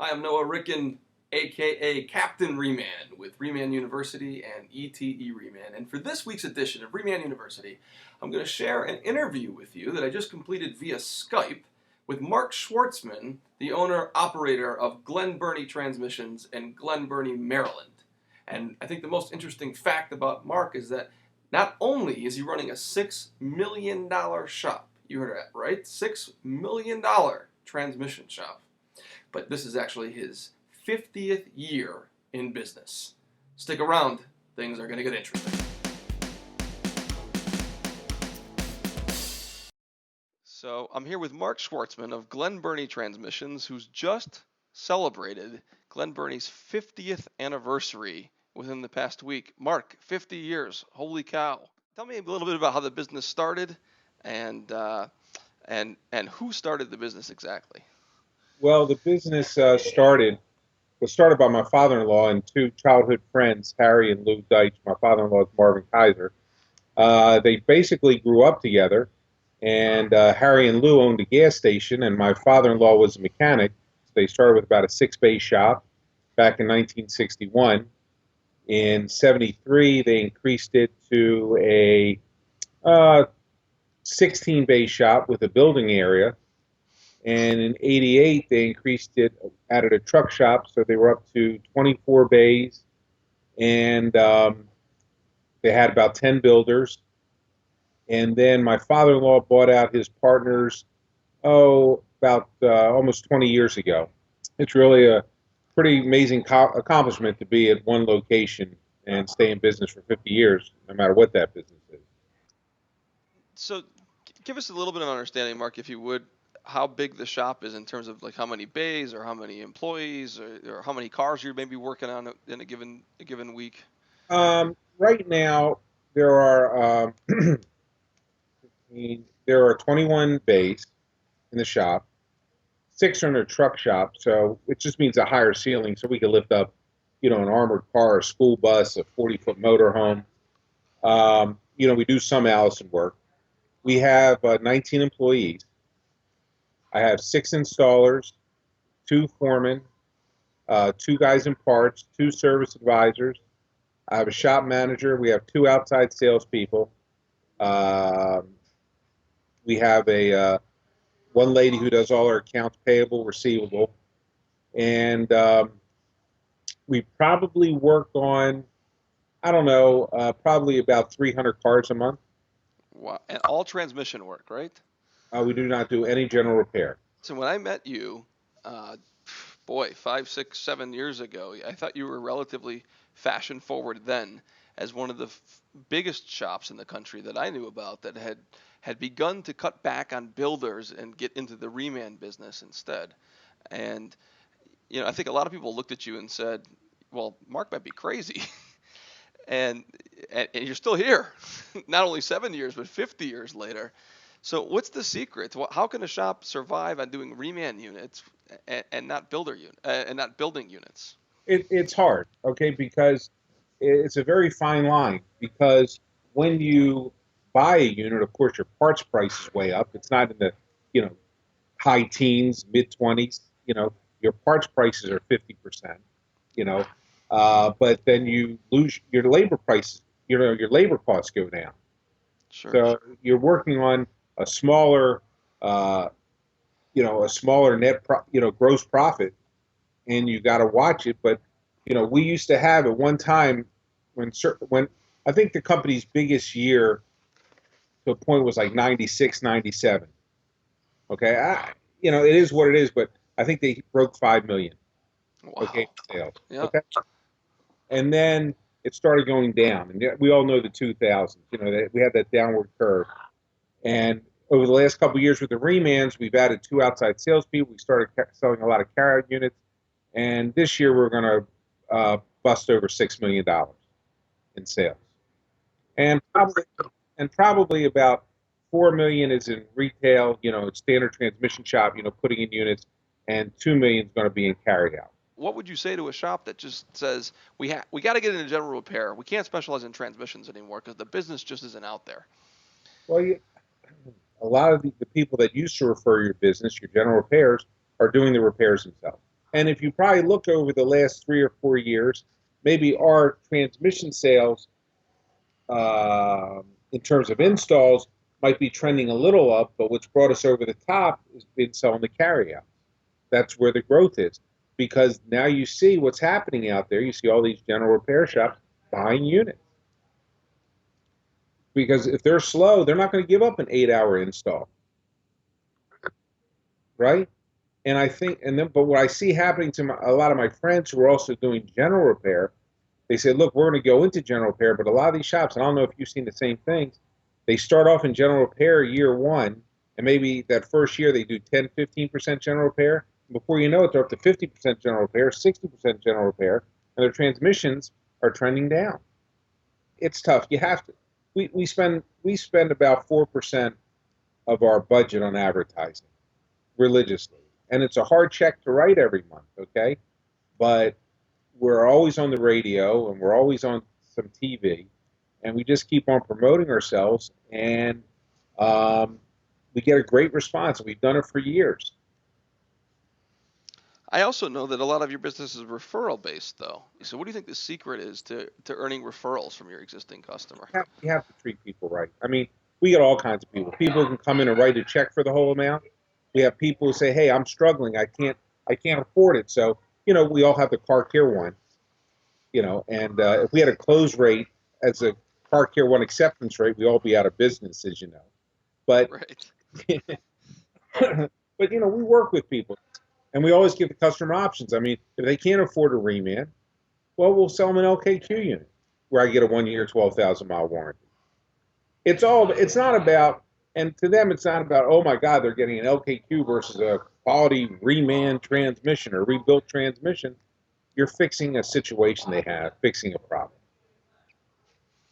Hi, I'm Noah Ricken, aka Captain Reman with Reman University and ETE Reman. And for this week's edition of Reman University, I'm going to share an interview with you that I just completed via Skype with Mark Schwartzman, the owner-operator of Glen Burnie Transmissions in Glen Burnie, Maryland. And I think the most interesting fact about Mark is that not only is he running a $6 million shop, you heard that right, $6 million transmission shop, but this is actually his 50th year in business. Stick around, things are going to get interesting. So I'm here with Mark Schwartzman of Glen Burnie Transmissions, who's just celebrated Glen Burnie's 50th anniversary within the past week. Mark, 50 years, holy cow. Tell me a little bit about how the business started and who started the business exactly. Well, the business was started by my father-in-law and two childhood friends, Harry and Lou Deitch. My father-in-law is Marvin Kaiser. They basically grew up together, and Harry and Lou owned a gas station, and my father-in-law was a mechanic. So they started with about a six-bay shop back in 1961. In '73, they increased it to a 16-bay shop with a building area. And in '88, they increased it, added a truck shop, so they were up to 24 bays, and they had about 10 builders. And then my father-in-law bought out his partners, about almost 20 years ago. It's really a pretty amazing accomplishment to be at one location and stay in business for 50 years, no matter what that business is. So give us a little bit of understanding, Mark, if you would, how big the shop is in terms of like how many bays or how many employees or how many cars you're maybe working on in a given week. Right now, there are there are 21 bays in the shop. Six are in a truck shop, so it just means a higher ceiling, so we can lift up, an armored car, a school bus, a 40-foot motorhome. We do some Allison work. We have 19 employees. I have six installers, two foremen, two guys in parts, two service advisors. I have a shop manager. We have two outside salespeople. Um, we have a one lady who does all our accounts payable, receivable, and we probably work on, I don't know, probably about 300 cars a month. Wow. And all transmission work, right? We do not do any general repair. So when I met you, uh, boy, 5, 6, 7 years ago, I thought you were relatively fashion forward then, as one of the biggest shops in the country that I knew about that had begun to cut back on builders and get into the reman business instead. And I think a lot of people looked at you and said, "Well, Mark might be crazy," and and you're still here, not only 7 years but 50 years later. So what's the secret? How can a shop survive on doing reman units and not and not building units? It's hard, okay, because it's a very fine line. Because when you buy a unit, of course, your parts price is way up. It's not in the, you know, high teens, mid 20s. Your parts prices are 50%. You know, but then you lose your labor prices. Your labor costs go down. Sure. So you're working on a smaller, uh, a smaller gross profit, and you got to watch it. But we used to have at one time when I think the company's biggest year to a point was like 96, 97. Okay, it is what it is, but I think they broke 5 million. Okay, Wow. sales. Yeah. Okay, and then it started going down, and we all know the 2000s. We had that downward curve, and over the last couple of years with the remans, we've added two outside salespeople. We started selling a lot of carryout units, and this year we're going to bust over $6 million in sales, and probably about 4 million is in retail, standard transmission shop, putting in units, and 2 million is going to be in carryout. What would you say to a shop that just says we got to get into general repair? We can't specialize in transmissions anymore because the business just isn't out there. Well, a lot of the people that used to refer your business, your general repairs, are doing the repairs themselves. And if you probably look over the last 3 or 4 years, maybe our transmission sales in terms of installs might be trending a little up, but what's brought us over the top has been selling the carryout. That's where the growth is because now you see what's happening out there. You see all these general repair shops buying units because if they're slow, they're not going to give up an 8-hour install, right? And I think, and then, but what I see happening to a lot of my friends who are also doing general repair, they say, look, we're going to go into general repair, but a lot of these shops, and I don't know if you've seen the same things, they start off in general repair year one, and maybe that first year they do 10, 15% general repair. Before you know it, they're up to 50% general repair, 60% general repair, and their transmissions are trending down. It's tough. You have to. We spend about 4% of our budget on advertising religiously, and it's a hard check to write every month. Okay, but we're always on the radio and we're always on some TV, and we just keep on promoting ourselves, and um, we get a great response. We've done it for years. I also know that a lot of your business is referral based, though. So, what do you think the secret is to earning referrals from your existing customer? You have to treat people right. I mean, we get all kinds of people. People can come in and write a check for the whole amount. We have people who say, "Hey, I'm struggling. I can't afford it." So, we all have the car care one. And if we had a close rate as a car care one acceptance rate, we all be out of business, as you know. But Right. but we work with people, and we always give the customer options. I mean, if they can't afford a Reman, well, we'll sell them an LKQ unit where I get a 1 year, 12,000 mile warranty. It's not about, and to them, it's not about, oh my God, they're getting an LKQ versus a quality Reman transmission or rebuilt transmission. You're fixing a situation they have, fixing a problem.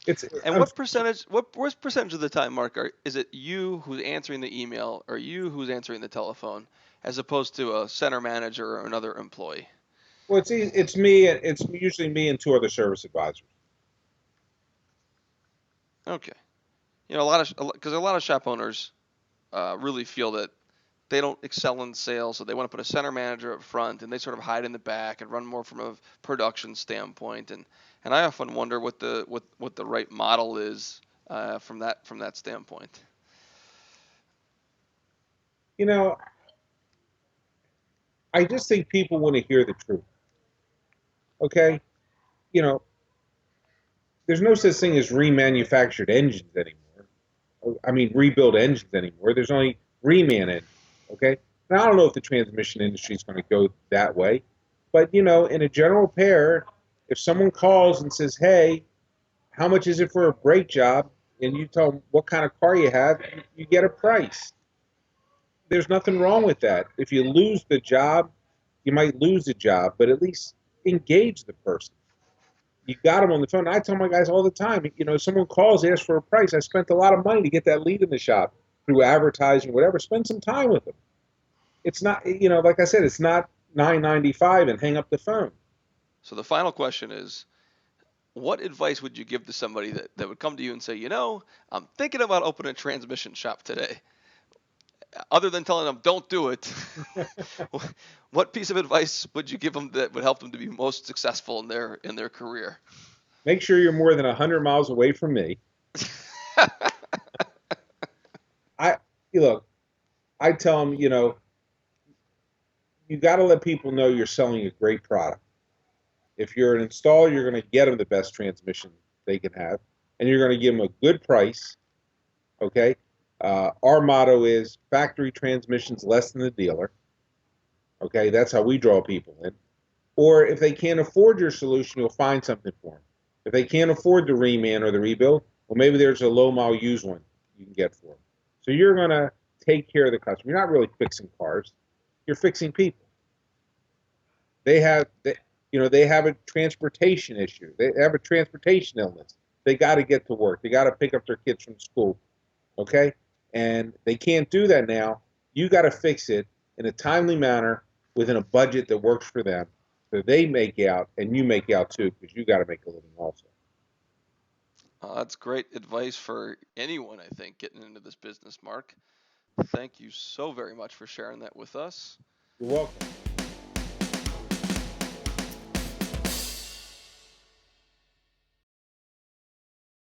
It's And I'm, what percentage of the time, Mark, is it you who's answering the email or you who's answering the telephone, as opposed to a center manager or another employee? well, it's me, and it's usually me and two other service advisors. Okay. Because a lot of shop owners really feel that they don't excel in sales, so they want to put a center manager up front, and they sort of hide in the back and run more from a production standpoint. And I often wonder what the right model is from that standpoint. You know, I just think people want to hear the truth. Okay, you know, there's no such thing as remanufactured engines anymore. I mean, rebuild engines anymore. There's only reman engines. Okay, now I don't know if the transmission industry is going to go that way, but in a general repair, if someone calls and says, "Hey, how much is it for a brake job?" and you tell them what kind of car you have, you get a price. There's nothing wrong with that. If you lose the job, you might lose the job, but at least engage the person. You got them on the phone. I tell my guys all the time, someone calls, asks for a price. I spent a lot of money to get that lead in the shop through advertising, whatever. Spend some time with them. It's not, like I said, it's not 9.95 and hang up the phone. So the final question is, what advice would you give to somebody that would come to you and say, I'm thinking about opening a transmission shop today? Other than telling them don't do it, what piece of advice would you give them that would help them to be most successful in their career? Make sure you're more than 100 miles away from me. I look. I tell them, you got to let people know you're selling a great product. If you're an installer, you're going to get them the best transmission they can have, and you're going to give them a good price. Okay. Our motto is factory transmissions less than the dealer. Okay, that's how we draw people in. Or if they can't afford your solution, you'll find something for them. If they can't afford the reman or the rebuild, well, maybe there's a low mile used one you can get for them. So you're going to take care of the customer. You're not really fixing cars. You're fixing people. They have a transportation issue. They have a transportation illness. They got to get to work. They got to pick up their kids from school. Okay, and they can't do that now. You got to fix it in a timely manner within a budget that works for them, so they make out and you make out too, because you got to make a living also. That's great advice for anyone, I think, getting into this business, Mark. Thank you so very much for sharing that with us. You're welcome.